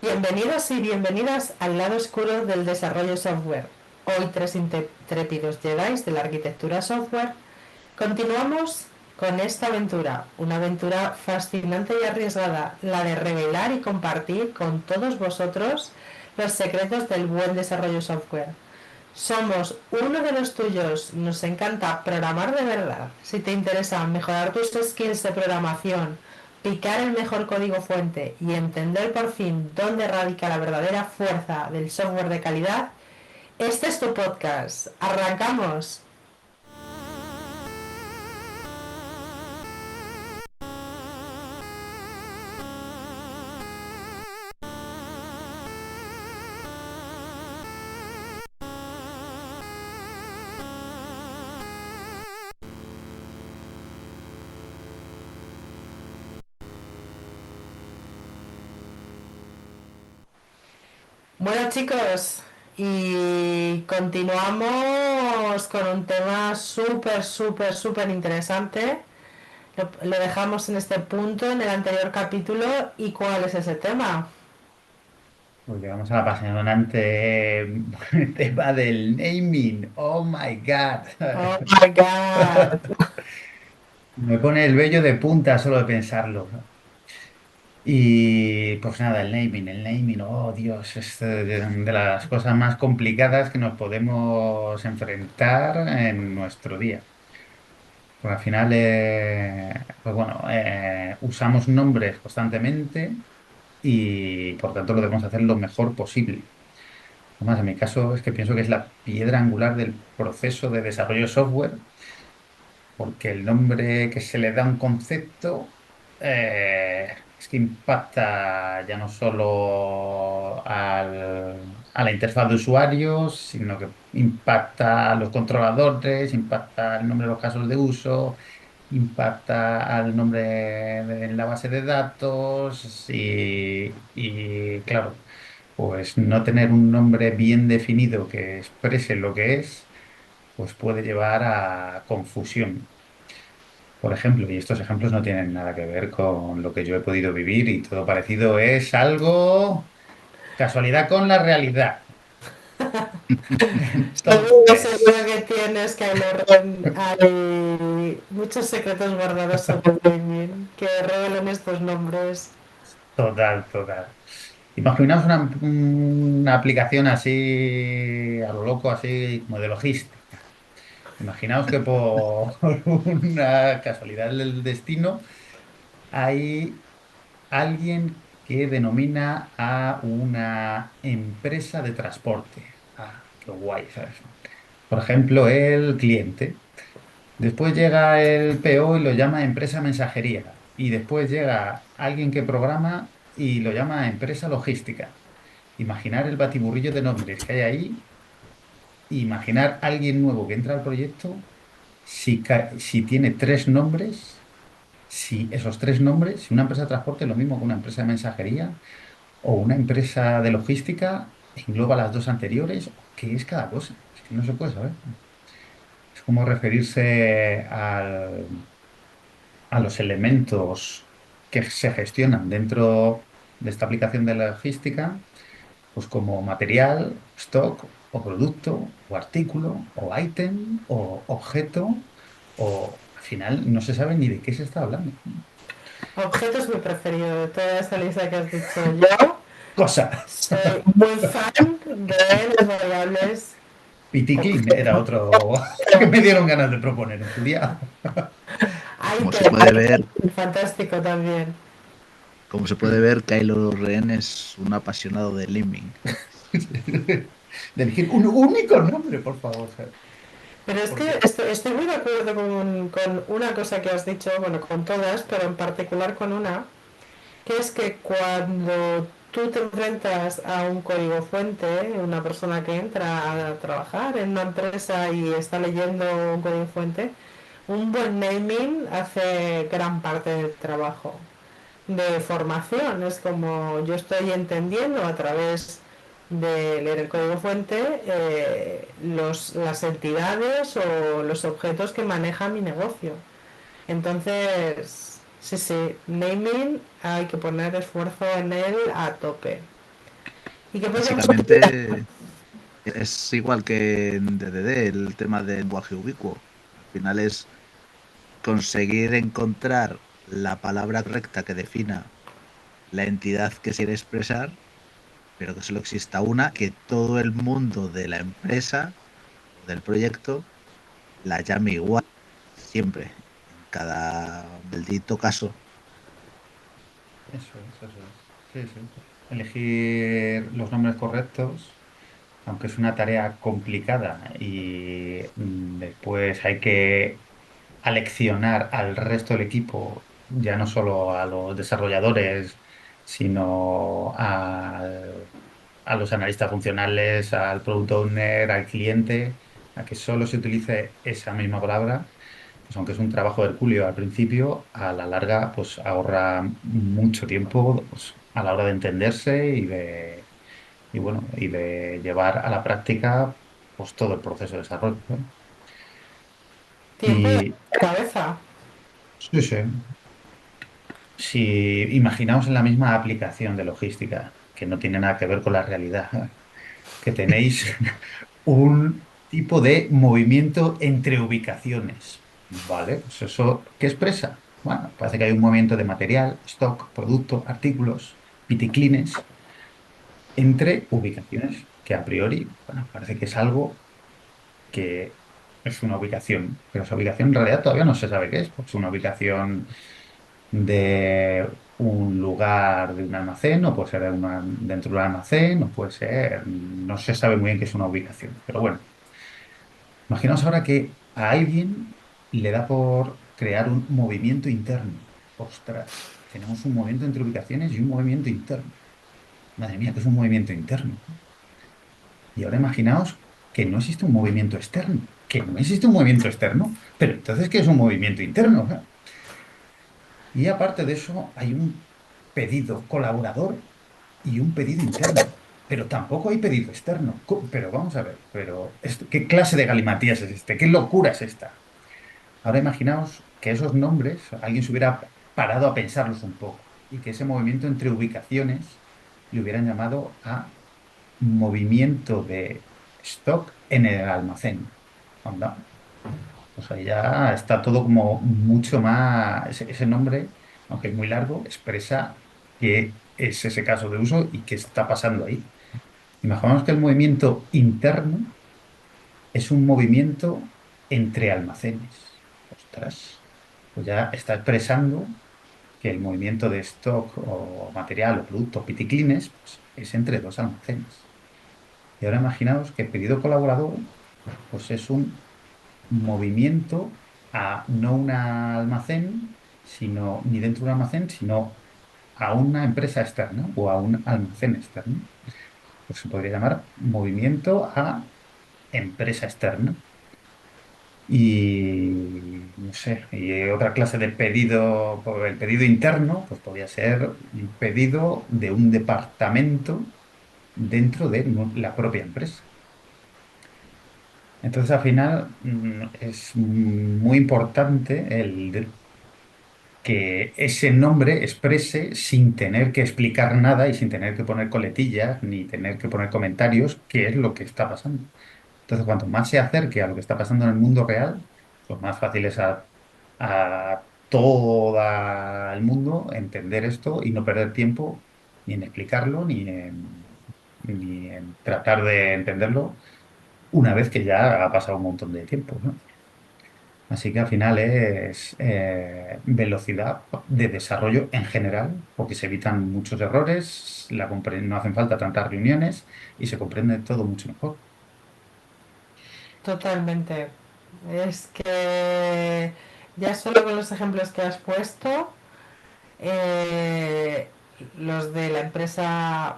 Bienvenidos y bienvenidas al lado oscuro del desarrollo software. Hoy tres intrépidos Jedi de la arquitectura software continuamos con esta aventura, una aventura fascinante y arriesgada, la de revelar y compartir con todos vosotros los secretos del buen desarrollo software. Somos uno de los tuyos, nos encanta programar de verdad. Si te interesa mejorar tus skills de programación, picar el mejor código fuente y entender por fin dónde radica la verdadera fuerza del software de calidad, este es tu podcast. ¡Arrancamos! Bueno chicos, y continuamos con un tema súper interesante. Lo dejamos en este punto en el anterior capítulo. ¿Y cuál es ese tema? Pues llegamos al apasionante tema del naming. Oh my God. Oh my god. Me pone el vello de punta solo de pensarlo. Y pues nada, el naming, oh Dios, es de las cosas más complicadas que nos podemos enfrentar en nuestro día. Porque al final, pues bueno, usamos nombres constantemente y por tanto lo debemos hacer lo mejor posible. Además, en mi caso es que pienso que es la piedra angular del proceso de desarrollo de software, porque el nombre que se le da a un concepto es que impacta ya no solo a la interfaz de usuarios, sino que impacta a los controladores, impacta el nombre de los casos de uso, impacta al nombre en la base de datos y claro, pues no tener un nombre bien definido que exprese lo que es, pues puede llevar a confusión. Por ejemplo, y estos ejemplos no tienen nada que ver con lo que yo he podido vivir y todo parecido es algo casualidad con la realidad. Seguro Entonces, que tienes, Kylo Ren. Hay muchos secretos guardados sobre el gaming que revelan estos nombres. total. Imaginaos una aplicación así a lo loco, así como de logística. Imaginaos que por una casualidad del destino hay alguien que denomina a una empresa de transporte. Ah, qué guay, ¿sabes? Por ejemplo, el cliente. Después llega el PO y lo llama empresa mensajería. Y después llega alguien que programa y lo llama empresa logística. Imaginar el batiburrillo de nombres que hay ahí, imaginar alguien nuevo que entra al proyecto, si tiene tres nombres, si esos tres nombres, si una empresa de transporte es lo mismo que una empresa de mensajería o una empresa de logística, engloba las dos anteriores, o qué es cada cosa. Es que no se puede saber. Es como referirse a los elementos que se gestionan dentro de esta aplicación de la logística, pues como material, stock o producto o artículo o ítem o objeto o al final no se sabe ni de qué se está hablando. Objeto es mi preferido de toda esta lista que has dicho. Yo Cosas. soy muy fan de las variables Pitiquín era objeto. otro que me dieron ganas de proponer en su día. Ahí Como te, se puede ver, fantástico también. como se puede ver, Kylo Ren es un apasionado del Lemming. De elegir un único nombre, por favor. ¿Sabes? Pero es que Porque estoy muy de acuerdo con una cosa que has dicho, bueno, con todas, pero en particular con una, que es que cuando tú te enfrentas a un código fuente, una persona que entra a trabajar en una empresa y está leyendo un código fuente, un buen naming hace gran parte del trabajo de formación. Es como yo estoy entendiendo a través de leer el código fuente las entidades o los objetos que maneja mi negocio. Entonces, sí, naming hay que poner esfuerzo en él a tope. ¿Y qué podríamos utilizar? Básicamente es igual que en DDD, el tema del lenguaje ubicuo. Al final es conseguir encontrar la palabra correcta que defina la entidad que se quiere expresar, pero que solo exista una, que todo el mundo de la empresa o del proyecto la llame igual, siempre, en cada maldito caso. Eso es. Sí, sí. Elegir los nombres correctos, aunque es una tarea complicada y después hay que aleccionar al resto del equipo, ya no solo a los desarrolladores, sino a los analistas funcionales, al product owner, al cliente, a que solo se utilice esa misma palabra, pues aunque es un trabajo hercúleo al principio, a la larga pues ahorra mucho tiempo pues, a la hora de entenderse y bueno, y de llevar a la práctica pues todo el proceso de desarrollo, ¿no? Tiempo y Y cabeza. sí, sí. Si imaginaos en la misma aplicación de logística, que no tiene nada que ver con la realidad, que tenéis un tipo de movimiento entre ubicaciones, ¿vale? Pues eso, ¿qué expresa? Bueno, parece que hay un movimiento de material, stock, producto, artículos, piticlines, entre ubicaciones, que a priori, bueno, parece que es algo que es una ubicación, pero esa ubicación en realidad todavía no se sabe qué es, pues una ubicación de un lugar de un almacén, o puede ser dentro de un almacén, o puede ser, no se sabe muy bien qué es una ubicación. Pero bueno, imaginaos ahora que a alguien le da por crear un movimiento interno. Ostras, tenemos un movimiento entre ubicaciones y un movimiento interno. Madre mía, ¿qué es un movimiento interno? Y ahora imaginaos que no existe un movimiento externo, que no existe un movimiento externo, pero entonces, ¿qué es un movimiento interno? Y aparte de eso, hay un pedido colaborador y un pedido interno. Pero tampoco hay pedido externo. Pero vamos a ver, ¿qué clase de galimatías es este? ¿Qué locura es esta? Ahora imaginaos que esos nombres, alguien se hubiera parado a pensarlos un poco y que ese movimiento entre ubicaciones le hubieran llamado a movimiento de stock en el almacén. Anda, pues ahí ya está todo como mucho más, ese nombre, aunque es muy largo, expresa qué es ese caso de uso y qué está pasando ahí. Imaginamos que el movimiento interno es un movimiento entre almacenes. Ostras, pues ya está expresando que el movimiento de stock o material o producto piticlines pues, es entre dos almacenes. Y ahora imaginaos que el pedido colaborador pues es un movimiento a no un almacén, sino ni dentro de un almacén, sino a una empresa externa o a un almacén externo. Pues se podría llamar movimiento a empresa externa. Y no sé, y otra clase de pedido, pues el pedido interno, pues podría ser un pedido de un departamento dentro de la propia empresa. Entonces, al final, es muy importante que ese nombre exprese sin tener que explicar nada y sin tener que poner coletillas ni tener que poner comentarios qué es lo que está pasando. Entonces, cuanto más se acerque a lo que está pasando en el mundo real, pues más fácil es a todo el mundo entender esto y no perder tiempo ni en explicarlo ni en tratar de entenderlo una vez que ya ha pasado un montón de tiempo, ¿no? Así que al final es velocidad de desarrollo en general, porque se evitan muchos errores, no hacen falta tantas reuniones y se comprende todo mucho mejor. Totalmente. Es que ya solo con los ejemplos que has puesto, eh, los de la empresa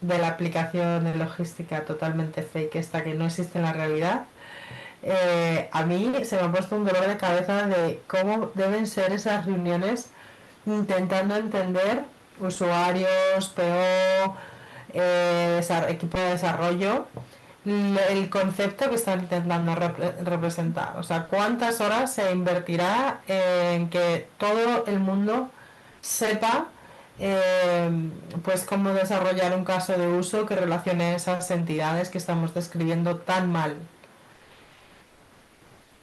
de la aplicación de logística totalmente fake, esta que no existe en la realidad, a mí se me ha puesto un dolor de cabeza de cómo deben ser esas reuniones intentando entender usuarios, PO, equipo de desarrollo, el concepto que están intentando representar. O sea, cuántas horas se invertirá en que todo el mundo sepa eh, pues cómo desarrollar un caso de uso que relacione esas entidades que estamos describiendo tan mal.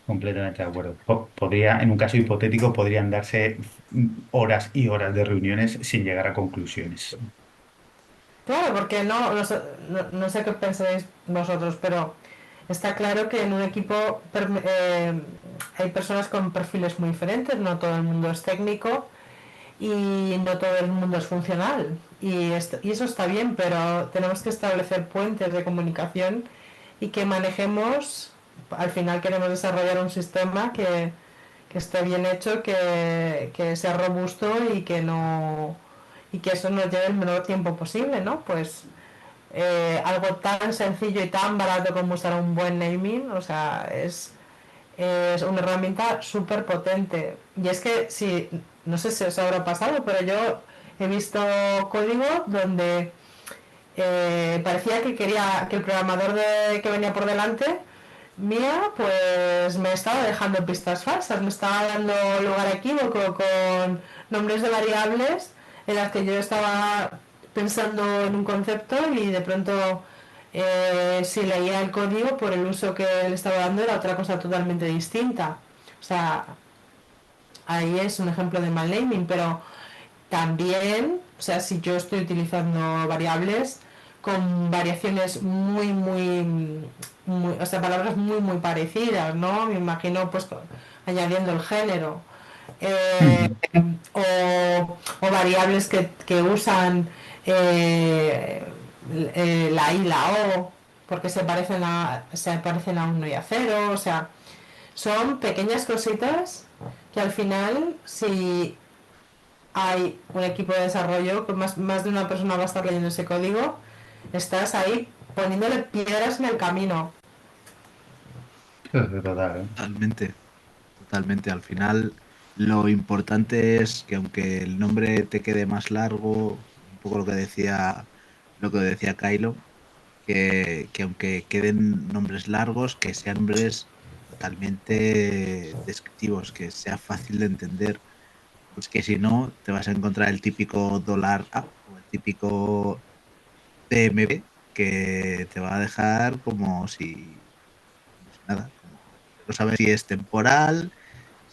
Completamente de acuerdo. Podría, en un caso hipotético, podrían darse horas y horas de reuniones sin llegar a conclusiones. Claro, porque no sé qué pensáis vosotros, pero está claro que en un equipo hay personas con perfiles muy diferentes, no todo el mundo es técnico y no todo el mundo es funcional. Y eso está bien, pero tenemos que establecer puentes de comunicación y que manejemos, al final queremos desarrollar un sistema que esté bien hecho, que sea robusto y que no y que eso nos lleve el menor tiempo posible, ¿no? Pues algo tan sencillo y tan barato como usar un buen naming, o sea, es una herramienta súper potente. Y es que, si, no sé si os habrá pasado, pero yo he visto código donde parecía que quería que el programador que venía por delante mía, pues me estaba dejando pistas falsas, me estaba dando lugar a equívoco con nombres de variables en las que yo estaba pensando en un concepto y de pronto si leía el código por el uso que le estaba dando era otra cosa totalmente distinta. O sea, ahí es un ejemplo de mal naming, pero también, o sea, si yo estoy utilizando variables con variaciones o sea, palabras muy parecidas, ¿no? Me imagino, pues, añadiendo el género. Eh, Ujú. o variables que usan eh, la I y la O, porque se parecen a uno y a cero, o sea, son pequeñas cositas que al final, si hay un equipo de desarrollo, que más de una persona va a estar leyendo ese código, estás ahí poniéndole piedras en el camino. Total, ¿eh? Totalmente, totalmente. Al final, lo importante es que aunque el nombre te quede más largo, un poco lo que decía Kylo, que aunque queden nombres largos, que sean nombres totalmente descriptivos, que sea fácil de entender. Pues que si no, te vas a encontrar el típico dólar $A o el típico TMB que te va a dejar como si nada, como que no sabes si es temporal,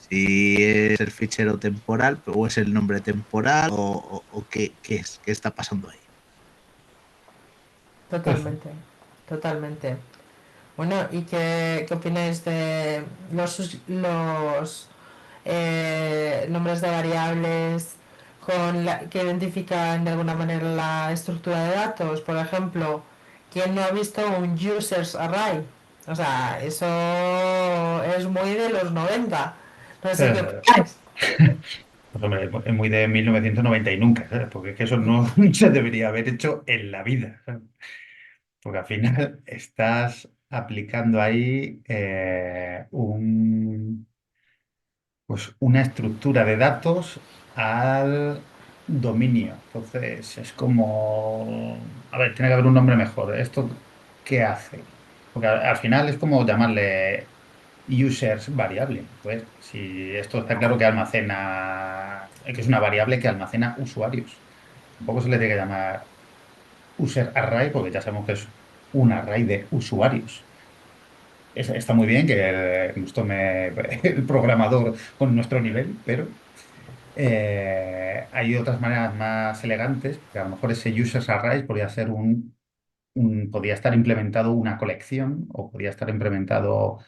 si es el fichero temporal o es el nombre temporal o qué es, qué está pasando ahí. Pues, Totalmente, totalmente. Bueno, ¿y qué opináis de los nombres de variables que identifican de alguna manera la estructura de datos? Por ejemplo, ¿quién no ha visto un users array? O sea, eso es muy de los 90. No sé qué eh, opináis. pues, hombre, es muy de 1990 y nunca, ¿sabes? Porque es que eso no se debería haber hecho en la vida, ¿sabes? Porque al final estás aplicando ahí pues una estructura de datos al dominio. Entonces, es como, a ver, tiene que haber un nombre mejor. ¿Esto qué hace? Porque al final es como llamarle users variable. Pues si esto está claro que almacena, que es una variable que almacena usuarios. Tampoco se le tiene que llamar user array porque ya sabemos que es un array de usuarios. Está muy bien que nos tome el programador con nuestro nivel, pero hay otras maneras más elegantes, que a lo mejor ese users array podría ser podría estar implementado una colección o podría estar implementado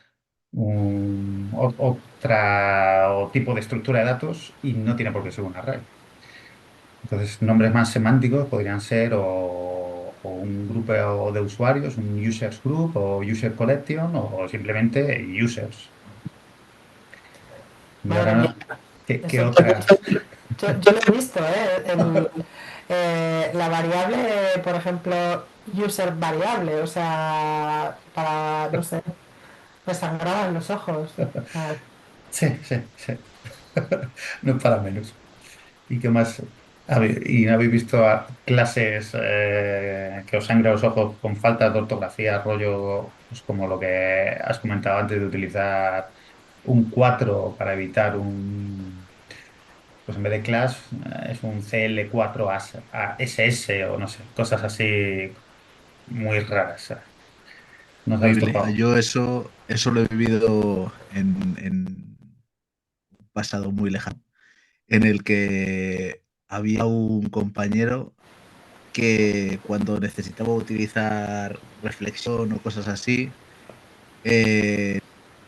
otra o tipo de estructura de datos y no tiene por qué ser un array. Entonces, nombres más semánticos podrían ser o un grupo de usuarios, un users group o user collection o simplemente users. Y Madre mía, ahora, ¿qué eso otras? yo lo he visto, ¿eh? La variable, por ejemplo, user variable, o sea, para, no sé, me sangraban los ojos. Ah, Sí, sí, sí. No es para menos. ¿Y qué más? ¿Y no habéis visto clases que os sangran los ojos con falta de ortografía, rollo, pues como lo que has comentado antes de utilizar un 4 para evitar pues en vez de class es un CL4 SS o no sé, cosas así muy raras. ¿Sabes? ¿No os habéis Horrible. topado? Yo eso lo he vivido en un pasado muy lejano, en el que había un compañero que cuando necesitaba utilizar reflexión o cosas así, eh,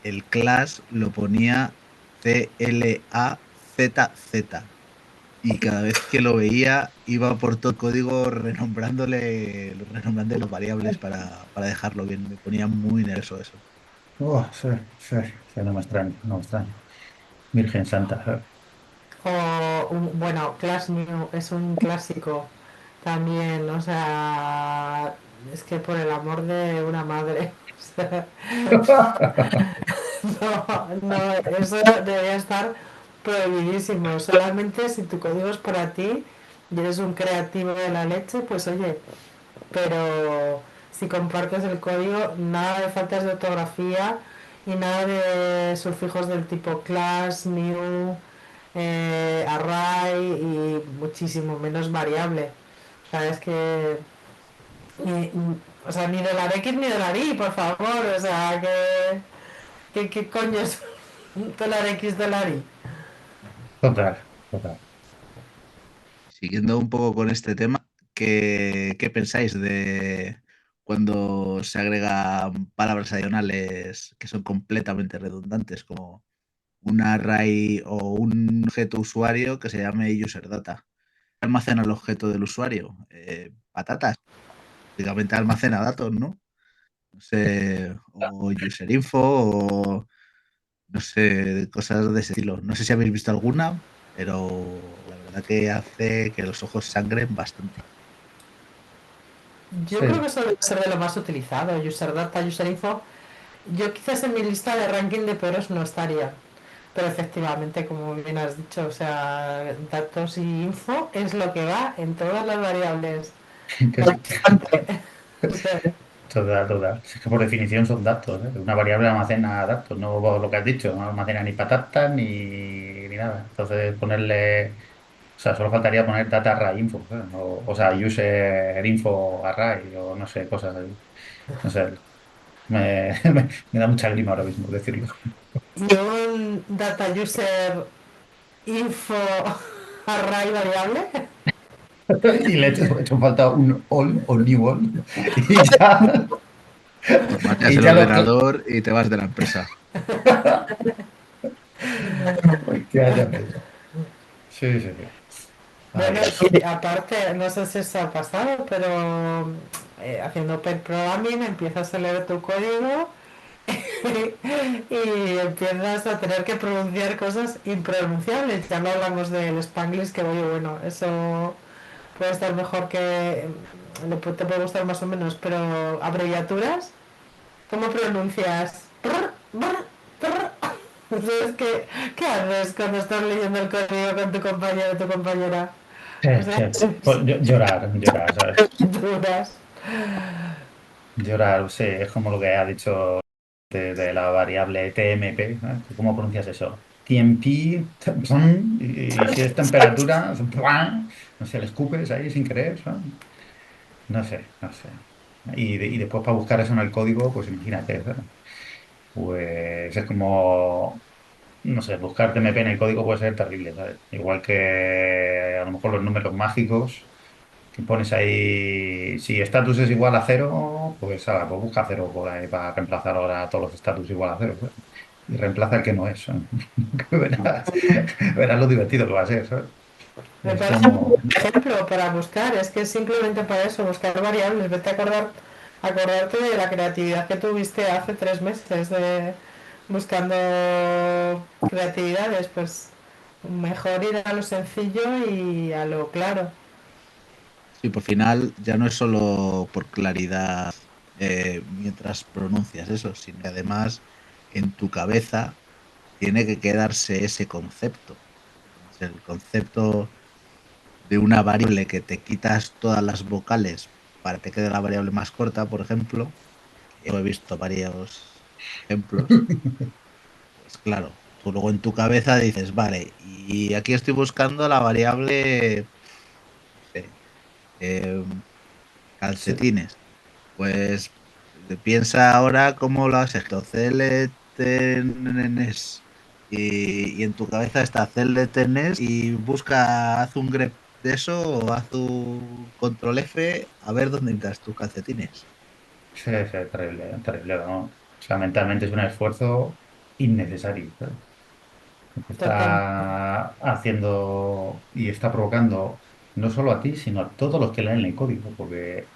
el class lo ponía CLAZZ y cada vez que lo veía iba por todo el código renombrando las variables para dejarlo bien. Me ponía muy nervioso eso. Sí, sí, sí, no me extraño, no me extraño. Virgen Santa. Bueno, Clash New es un clásico también, o sea, es que por el amor de una madre, o sea, no, eso debería estar prohibidísimo. Solamente si tu código es para ti y eres un creativo de la leche, pues oye, pero si compartes el código, nada de faltas de ortografía y nada de sufijos del tipo class, new, array y muchísimo menos variable. O sea, es que. O sea, ni de la X ni de la Y, por favor. O sea, ¿qué coño es dólar X, dólar Y? Total, total. Siguiendo un poco con este tema, ¿qué pensáis de cuando se agregan palabras adicionales que son completamente redundantes, como un array o un objeto usuario que se llame user data? Almacena el objeto del usuario. Patatas, básicamente almacena datos, ¿no? No sé, o user info, o no sé, cosas de ese estilo. No sé si habéis visto alguna, pero la verdad que hace que los ojos sangren bastante. Yo creo Sí. que eso debe ser de lo más utilizado. User data, user info. Yo quizás en mi lista de ranking de peores no estaría. Pero efectivamente, como bien has dicho, o sea, datos y info es lo que va en todas las variables. Bastante. O sea, Total, total. Es que por definición son datos, ¿eh? Una variable almacena datos, no lo que has dicho, no almacena ni patatas ni nada. Entonces ponerle, o sea, solo faltaría poner data array info, ¿sabes? O sea, user info array o no sé, cosas así. No sé, me da mucha grima ahora mismo decirlo. y un data user info array variable. Y le he hecho falta un all o new all y ya, Formateas y el ya ordenador y te vas de la empresa. Uy, que haya hecho. Sí, sí, sí. Bueno, Ay, y aparte, no sé si os ha pasado, pero haciendo pair programming empiezas a leer tu código y empiezas a tener que pronunciar cosas impronunciables. Ya no hablamos del Spanglish, que oye, bueno, eso puede estar mejor que. Te puede gustar más o menos, pero abreviaturas, ¿cómo pronuncias? Entonces, ¿qué haces cuando estás leyendo el código con tu compañero o tu compañera? sí, O sea, sí. Pues llorar, llorar, ¿sabes? duras. Llorar, sí, es como lo que ha dicho de la variable TMP, ¿no? ¿Cómo pronuncias eso? TMP, y si es temperatura, no sé, le escupes ahí sin querer, ¿sabes? No sé, no sé. Y después para buscar eso en el código, pues imagínate, ¿sabes? Pues es como, no sé, buscar TMP en el código puede ser terrible, ¿sabes? Igual que a lo mejor los números mágicos. Que pones ahí, si estatus es igual a cero, pues, pues busca cero por ahí para reemplazar ahora todos los estatus igual a cero, ¿sabes? Y reemplaza el que no es, ¿sabes? Verás, verás lo divertido que va a ser, ¿sabes? Me Es parece un buen como... ejemplo para buscar, es que simplemente para eso, buscar variables, vete a acordarte de la creatividad que tuviste hace 3 meses de buscando creatividades, pues mejor ir a lo sencillo y a lo claro. Sí, por final ya no es solo por claridad mientras pronuncias eso, sino que además en tu cabeza tiene que quedarse ese concepto. Entonces, el concepto de una variable que te quitas todas las vocales para que te quede la variable más corta, por ejemplo, que yo he visto varios ejemplos, pues claro, tú luego en tu cabeza dices, vale, Y aquí estoy buscando la variable eh, Sí, calcetines. Pues piensa ahora cómo lo has escrito. CLTNS. Y en tu cabeza está CLTNS y busca, haz un grep de eso o haz un control F a ver dónde entras tus calcetines. sí, sí, terrible, terrible, ¿no? O sea, mentalmente es un esfuerzo innecesario, ¿sabes? Porque Total. está haciendo y está provocando no solo a ti, sino a todos los que leen el código, porque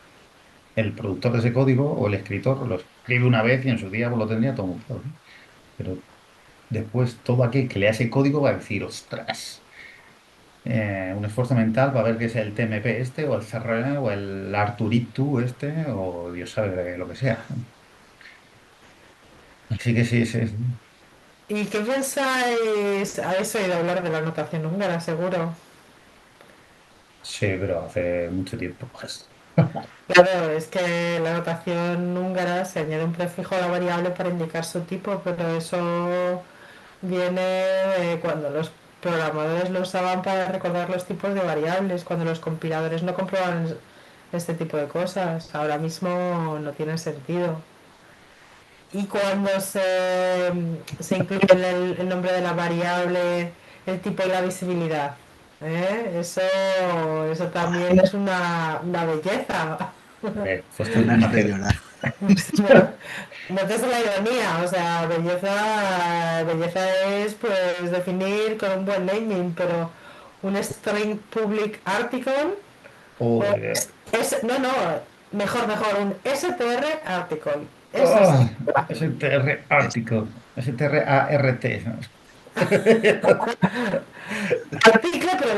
el productor de ese código o el escritor lo escribe una vez y en su día pues, lo tendría todo montado, ¿no? Pero después todo aquel que lea ese código va a decir, ostras, un esfuerzo mental va a ver qué es el TMP este, o el CRM, o el Artuриtu este, o Dios sabe lo que sea. Así que sí, sí, sí. ¿Y qué pensáis? Habéis oído hablar de la notación húngara, seguro. Sí, pero hace mucho tiempo, pues. Claro, es que la notación húngara se añade un prefijo a la variable para indicar su tipo, pero eso viene de cuando los programadores lo usaban para recordar los tipos de variables, cuando los compiladores no comprobaban este tipo de cosas. Ahora mismo no tiene sentido. Y cuando se incluye el nombre de la variable, el tipo y la visibilidad. Eso Buah, también es una belleza. Pues tú me hace imagínate. llorar. Notes la ironía, o sea, belleza es pues definir con un buen naming, pero un string public article o Joder. no, no, mejor, un str article. Eso sí. Oh, STR Es- Article, STRART, ¿no? Article, pero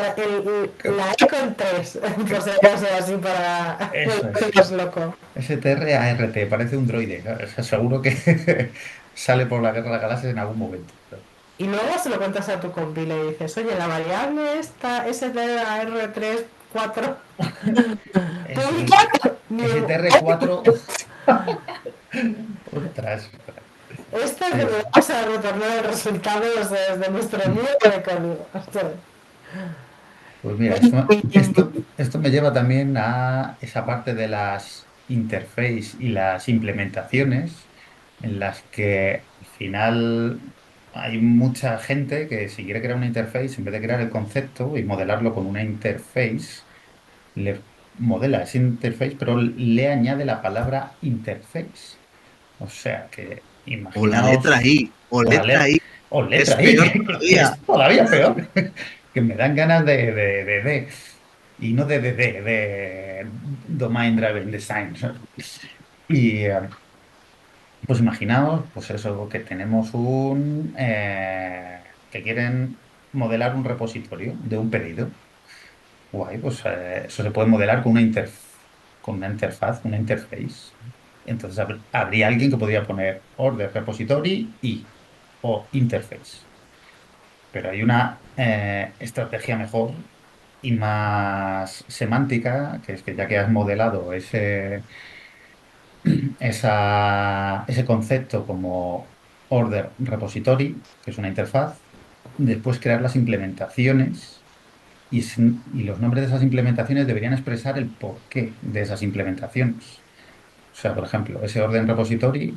la E con tres, por si acaso, así para Eso volverlo es. más loco. STRART, parece un droide, ¿sabes? O sea, seguro que sale por la guerra de las galaxias en algún momento. Y luego se lo cuentas a tu compi y le dices, oye, la variable esta STR3 4 Es publicado. STR4. Ostras. Esta es Sí, que sí. me vas a retornar los resultados de nuestro nido de código. Pues mira, esto me lleva también a esa parte de las interface y las implementaciones en las que al final hay mucha gente que si quiere crear una interface, en vez de crear el concepto y modelarlo con una interface, le modela esa interface, pero le añade la palabra interface. O sea que O la letra imaginaos I, o o la letra letra I, o que es letra I, peor que todavía. es todavía peor, que me dan ganas de y no de Domain Driven Design. ¿Sabes? Y pues imaginaos, pues eso, que tenemos que quieren modelar un repositorio de un pedido. Guay, pues eso se puede modelar con una interfaz, una interface. Entonces habría alguien que podría poner order repository y o interface. Pero hay una estrategia mejor y más semántica, que es que ya que has modelado ese concepto como order repository, que es una interfaz, después crear las implementaciones y los nombres de esas implementaciones deberían expresar el porqué de esas implementaciones. O sea, por ejemplo, ese orden repository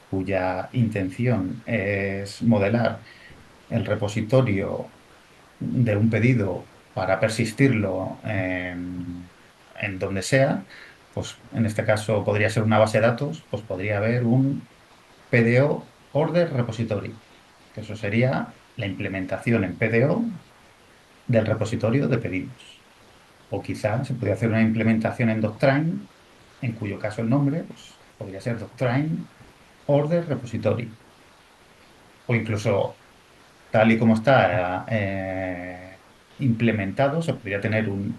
cuya intención es modelar el repositorio de un pedido para persistirlo en donde sea, pues en este caso podría ser una base de datos, pues podría haber un PDO Order Repository, que eso sería la implementación en PDO del repositorio de pedidos. O quizás se podría hacer una implementación en Doctrine, en cuyo caso el nombre pues, podría ser Doctrine Order Repository. O incluso tal y como está implementado, se podría tener un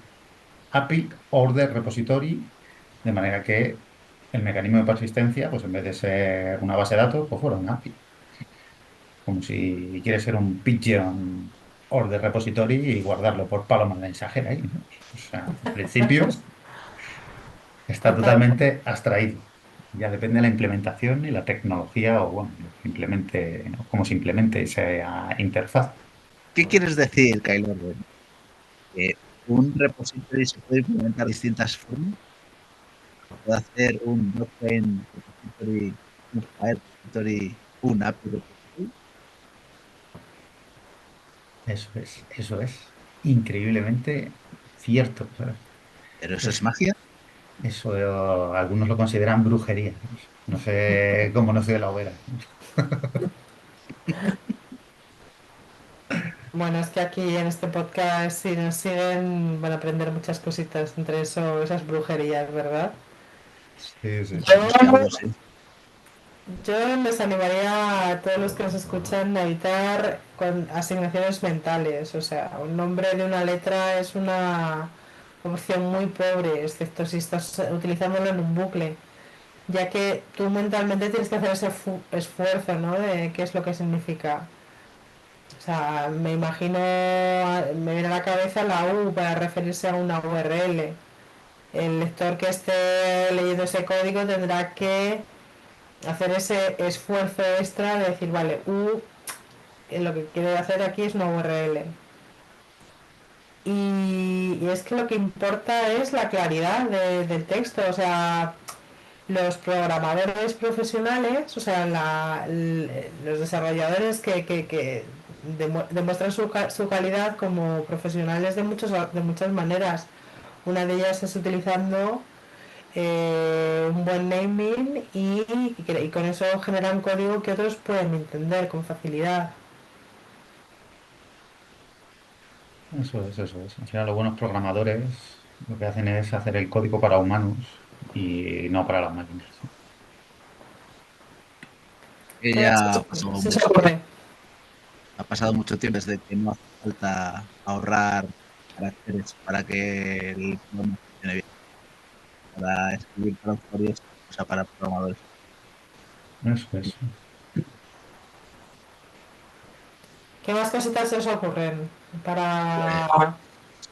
API Order Repository, de manera que el mecanismo de persistencia, pues en vez de ser una base de datos, pues fuera un API. Como si quieres ser un pigeon Order Repository y guardarlo por paloma mensajera ahí, ¿no? O sea, en principio está Total. totalmente abstraído. Ya depende de la implementación y la tecnología o, bueno, lo que implemente, o cómo se implemente esa interfaz. ¿Qué quieres decir, Kylo Ren? ¿Que un repository se puede implementar de distintas formas? Puede hacer un blockchain repository, un file repository, un API repository. Eso es increíblemente cierto, ¿sabes? Pero eso es Es, magia. eso algunos lo consideran brujería. No sé cómo no soy de la hoguera. Bueno, es que aquí en este podcast, si nos siguen, van a aprender muchas cositas, entre eso, esas brujerías, ¿verdad? Sí, sí, sí. Vamos, que Yo, algo sí. yo les animaría a todos los que nos escuchan a evitar con asignaciones mentales. O sea, un nombre de una letra es una opción muy pobre, excepto si estás utilizándolo en un bucle, ya que tú mentalmente tienes que hacer ese esfuerzo, ¿no? De qué es lo que significa. O sea, me imagino, me viene a la cabeza la U para referirse a una URL. El lector que esté leyendo ese código tendrá que hacer ese esfuerzo extra de decir, vale, U, lo que quiere hacer aquí es una URL. Y es que lo que importa es la claridad del texto, o sea, los programadores profesionales, o sea, los desarrolladores que demuestran su calidad como profesionales de muchas maneras. Una de ellas es utilizando un buen naming y con eso generan código que otros pueden entender con facilidad. Eso es, eso es. Al final, los buenos programadores lo que hacen es hacer el código para humanos y no para las máquinas. Que ¿Qué más ya se os ocurre? ha pasado mucho tiempo desde que no hace falta ahorrar caracteres para que el programa funcione bien. Para escribir para usuarios, o sea, para programadores. Eso es. ¿Qué más cositas se os ocurren Pues para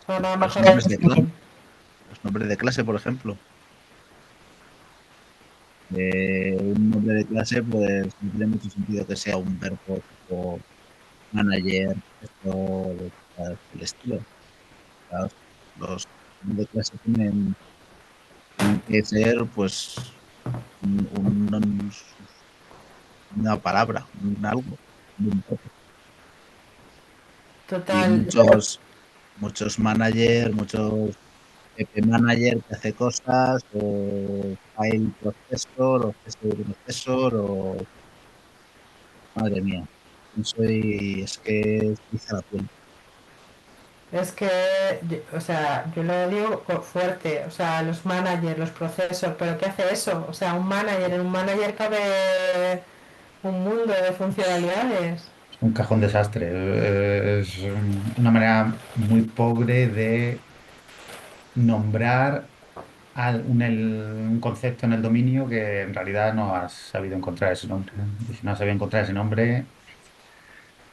una los mejora nombres de de clase, los nombres de clase, por ejemplo. Un nombre de clase, pues no tiene mucho sentido que sea un verbo tipo manager, esto del estilo. Los, los nombres de clase tienen que ser, pues, una palabra, un algo, un verbo. Y total? muchos managers, muchos PP Manager que hace cosas, o File Processor, o CSV Processor, o madre mía, es que utiliza la piel. Es que, o sea, yo lo digo fuerte, o sea, los managers, los procesos, pero ¿qué hace eso? O sea, en un manager cabe un mundo de funcionalidades. Es un cajón desastre. Es una manera muy pobre de nombrar un concepto en el dominio que en realidad no has sabido encontrar ese nombre. Y si no has sabido encontrar ese nombre,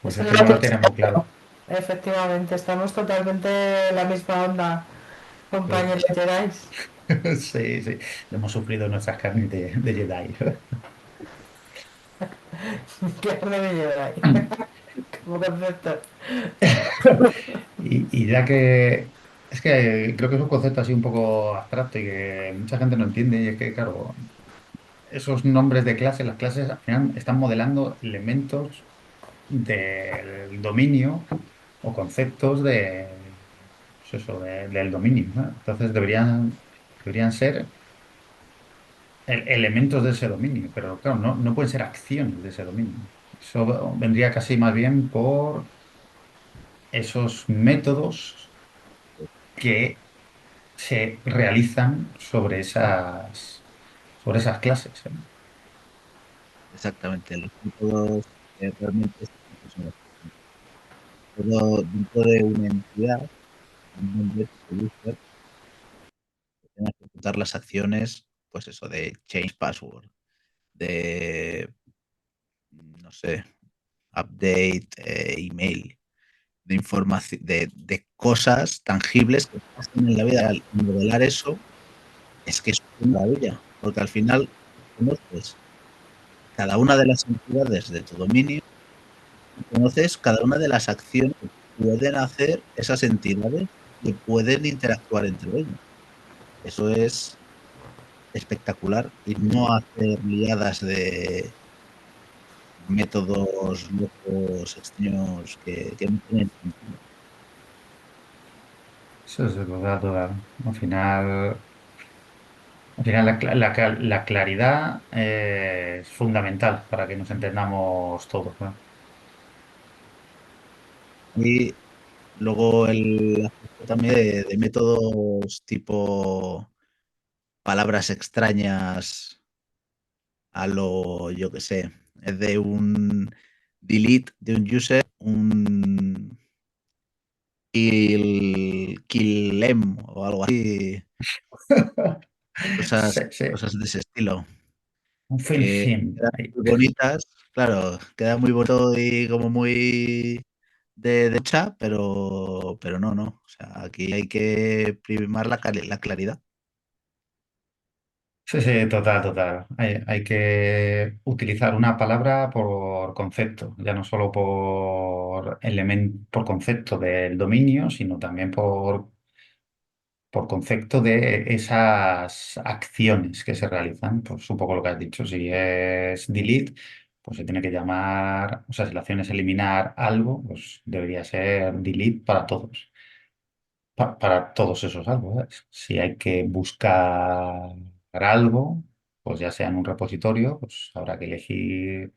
pues Eso es es que lo no que lo tiene muy claro. efectivamente, estamos totalmente en la misma onda, Sí, compañeros Jedi. sí, sí. Hemos sufrido nuestras carnes de Jedi. Claro de Jedi, como concepto. Y ya que es que creo que es un concepto así un poco abstracto y que mucha gente no entiende, y es que, claro, esos nombres de clases, las clases al final están modelando elementos del dominio o conceptos pues eso, del dominio, ¿no? Entonces deberían ser elementos de ese dominio, pero claro, no pueden ser acciones de ese dominio. Eso vendría casi más bien por esos métodos que se realizan sobre esas clases, ¿eh? Exactamente, los métodos realmente son los que todo dentro de una entidad, un nombre tipo user, que tenga que ejecutar las acciones, pues eso, de change password, de, no sé, update, email, de información, de cosas tangibles que pasan en la vida real. Y modelar eso es que es una maravilla, porque al final conoces cada una de las entidades de tu dominio y conoces cada una de las acciones pueden hacer esas entidades que pueden interactuar entre ellos. Eso es espectacular y no hacer liadas de métodos locos, extraños que no tienen sentido. Eso es total, total. Al final la claridad es fundamental para que nos entendamos todos, ¿no? Y luego el aspecto también de métodos tipo palabras extrañas a lo, yo que sé, es de un delete de un user, un killem o algo así, cosas, Sí, sí, cosas de ese estilo, un film que sim. quedan muy bonitas, claro, queda muy bonito y como muy de chat, pero no, no. O sea, aquí hay que primar la claridad. Sí, sí, total, total. Hay que utilizar una palabra por concepto, ya no solo por concepto del dominio, sino también por concepto de esas acciones que se realizan. Pues un poco lo que has dicho, si es delete, pues se tiene que llamar, o sea, si la acción es eliminar algo, pues debería ser delete para todos. Para todos esos algo, ¿sabes? Si hay que buscar algo, pues ya sea en un repositorio, pues habrá que elegir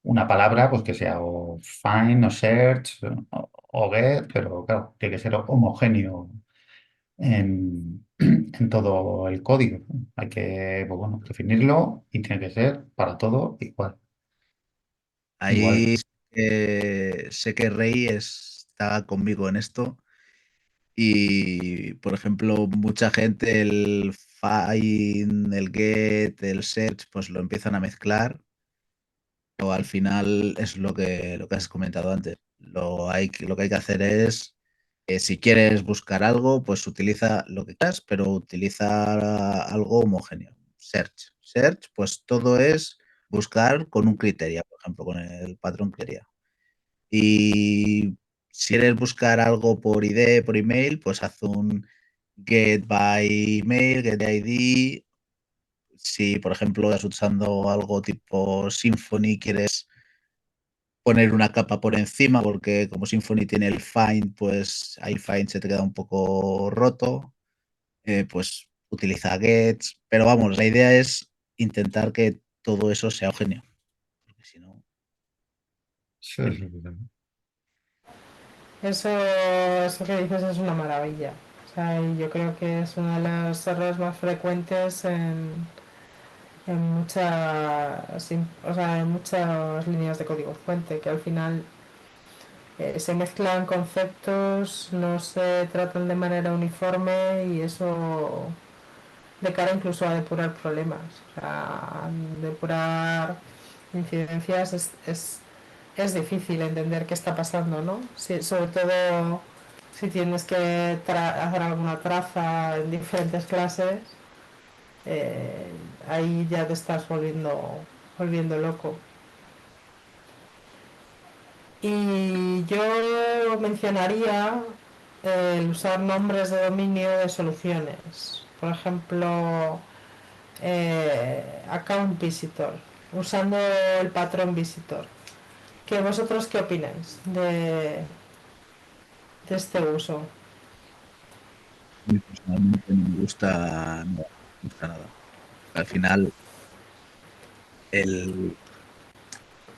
una palabra, pues que sea o find o search o get, pero claro, tiene que ser homogéneo en todo el código, ¿no? Hay que, pues bueno, definirlo y tiene que ser para todo igual, igual. Ahí sé que Rey está conmigo en esto. Y, por ejemplo, mucha gente el find, el get, el search, pues lo empiezan a mezclar, pero al final es lo que has comentado antes. Lo que hay que hacer es, si quieres buscar algo, pues utiliza lo que quieras, pero utiliza algo homogéneo. Search. Search, pues todo es buscar con un criterio, por ejemplo, con el patrón criteria. Y si quieres buscar algo por ID, por email, pues haz un get by email, get ID. Si, por ejemplo, estás usando algo tipo Symfony, quieres poner una capa por encima, porque como Symfony tiene el find, pues ahí find se te queda un poco roto, pues utiliza gets. Pero vamos, la idea es intentar que todo eso sea homogéneo, porque si no, Sí, sí, terrible. sí. Eso que dices es una maravilla. O sea, y yo creo que es uno de los errores más frecuentes o sea, en muchas líneas de código fuente, que al final se mezclan conceptos, no se tratan de manera uniforme y eso de cara incluso a depurar problemas. O sea, depurar incidencias es difícil entender qué está pasando, ¿no? Si, sobre todo si tienes que hacer alguna traza en diferentes clases, eh, ahí ya te estás volviendo loco. Y yo mencionaría el usar nombres de dominio de soluciones. Por ejemplo, account visitor, usando el patrón visitor. ¿Vosotros qué opináis de este uso? A mí personalmente no me gusta, no me gusta nada. Al final, el,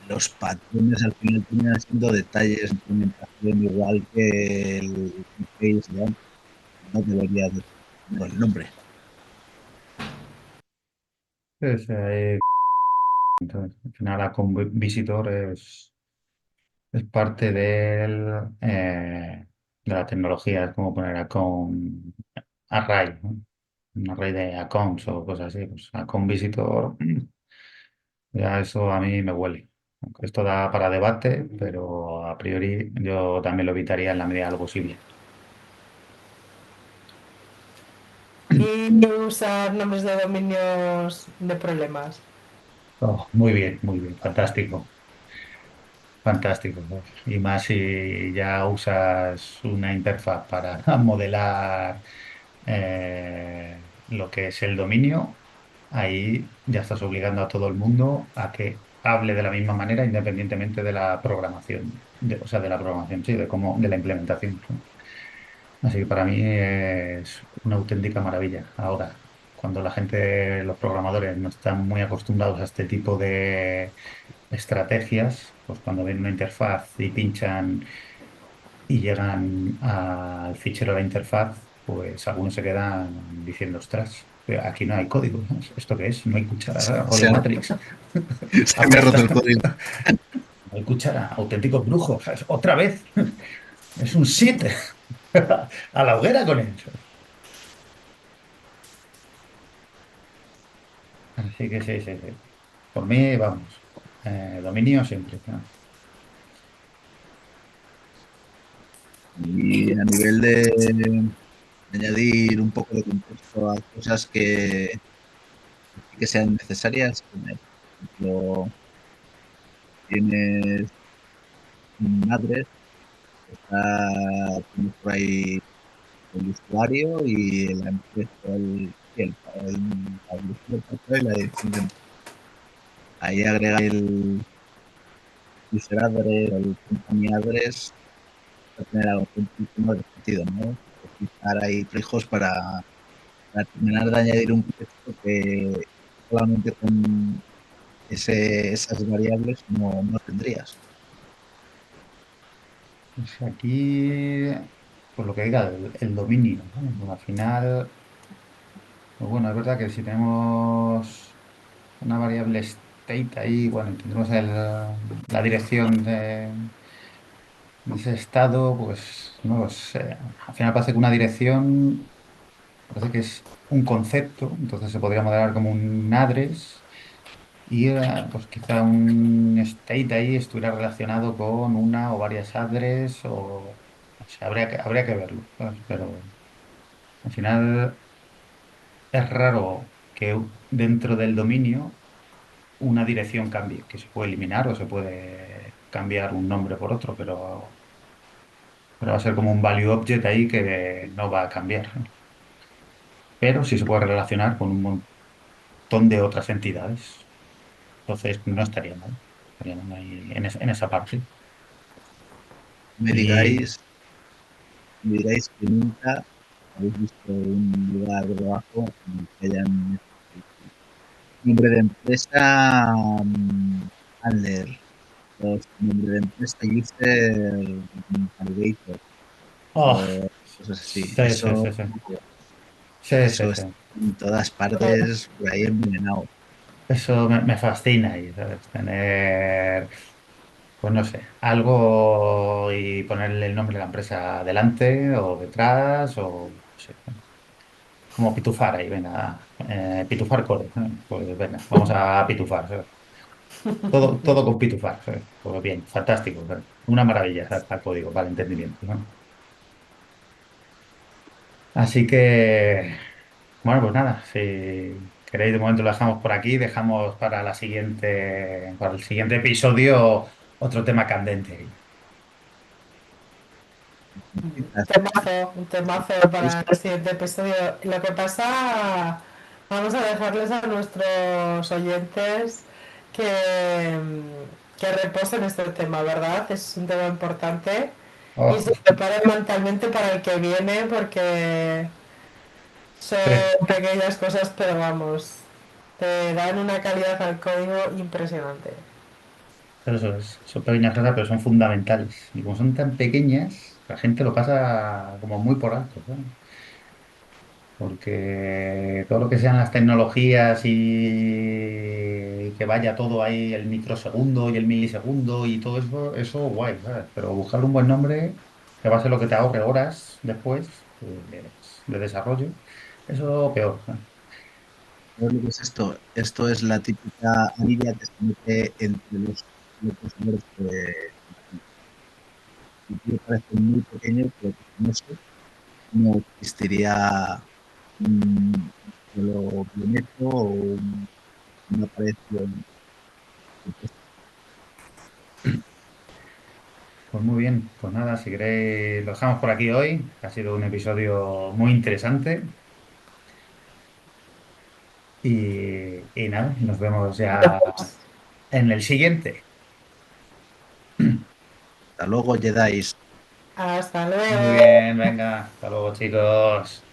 los patrones al final terminan siendo detalles de implementación igual que el face, ¿no? No debería de tener el nombre. Sí, sí, entonces, al final la Visitor es parte de la tecnología, es como poner account array, ¿no? Un array de accounts o cosas así. Pues account visitor, ya eso a mí me huele. Aunque esto da para debate, pero a priori yo también lo evitaría en la medida de lo posible. Y usar nombres de dominios de problemas. Oh, muy bien, fantástico. fantástico, ¿no? Y más si ya usas una interfaz para modelar lo que es el dominio, ahí ya estás obligando a todo el mundo a que hable de la misma manera independientemente de la programación, o sea, de la programación, sí, de cómo, de la implementación, ¿no? Así que para mí es una auténtica maravilla. Ahora, cuando la gente, los programadores no están muy acostumbrados a este tipo de estrategias, pues cuando ven una interfaz y pinchan y llegan al fichero de la interfaz, pues algunos se quedan diciendo, ostras, pero aquí no hay código, ¿no? ¿Esto qué es? No hay cuchara, Se rollo ha, Matrix. se Aquí ha roto está. el código. No hay cuchara, auténticos brujos, ¿sabes? Otra vez. Es un 7. A la hoguera con eso. Así que sí, sí, sí. Por mí, vamos. Dominio siempre, ¿no? Y a nivel de añadir un poco de contexto a cosas que sean necesarias, por ejemplo, tienes madres, tienes por ahí el usuario y la empresa, el usuario y la dirección de empresa. Ahí agrega el user address o el company address para tener algo un poquito más de sentido, ¿no? Utilizar ahí fijos para terminar de añadir un texto que solamente con esas variables no tendrías. Pues aquí, por lo que diga, el dominio, ¿no? Bueno, al final, pues bueno, es verdad que si tenemos una variable state ahí, bueno, y tendremos la dirección de ese estado, pues no lo sé. Al final parece que una dirección parece que es un concepto, entonces se podría modelar como un address y pues quizá un state ahí estuviera relacionado con una o varias address o sea, habría que verlo, ¿sabes? Pero al final es raro que dentro del dominio una dirección cambie, que se puede eliminar o se puede cambiar un nombre por otro, pero va a ser como un value object ahí que no va a cambiar, ¿no? Pero sí se puede relacionar con un montón de otras entidades. Entonces no estaría mal. Estaría mal ahí en esa parte. Me Y digáis, me digáis que nunca habéis visto un lugar de trabajo en el que hayan nombre de empresa handler, los nombre de empresa user validator oh, o cosas así. sí, sí, sí, sí. Sí, sí, Eso sí. está en todas partes, por ahí envenenado. Eso me fascina y, ¿sabes? Tener, pues no sé, algo y ponerle el nombre de la empresa delante o detrás o no sé, como pitufar ahí, venga, pitufar core, ¿eh? Pues venga, vamos a pitufar, ¿sabes? Todo con pitufar, ¿sabes? Pues bien, fantástico, ¿sabes? Una maravilla, ¿sabes? El código para el entendimiento, ¿no? Así que, bueno, pues nada, si queréis de momento lo dejamos por aquí, dejamos para para el siguiente episodio otro tema candente. Un temazo para el siguiente episodio. Lo que pasa, vamos a dejarles a nuestros oyentes que, que reposen este tema, ¿verdad? Es un tema importante y Oh, se preparen mentalmente para el que viene porque son sí, pequeñas cosas, pero vamos, te dan una calidad al código impresionante. pero eso es, son pequeñas cosas, pero son fundamentales. Y como son tan pequeñas, la gente lo pasa como muy por alto, ¿sabes? Porque todo lo que sean las tecnologías y que vaya todo ahí el microsegundo y el milisegundo y todo eso, eso guay, ¿sabes? Pero buscarle un buen nombre que va a ser lo que te ahorre horas después de desarrollo, eso peor, ¿sabes? ¿Sabes lo que es esto? Esto es la típica anilla que se mete entre los procesadores que parece muy pequeño, pero que con eso no existiría un solo planeta o una pared. Pues muy bien, pues nada, si queréis lo dejamos por aquí hoy. Ha sido un episodio muy interesante y nada, nos vemos ya en el siguiente. Hasta luego, Jedi. Hasta Muy luego. bien, venga, hasta luego chicos.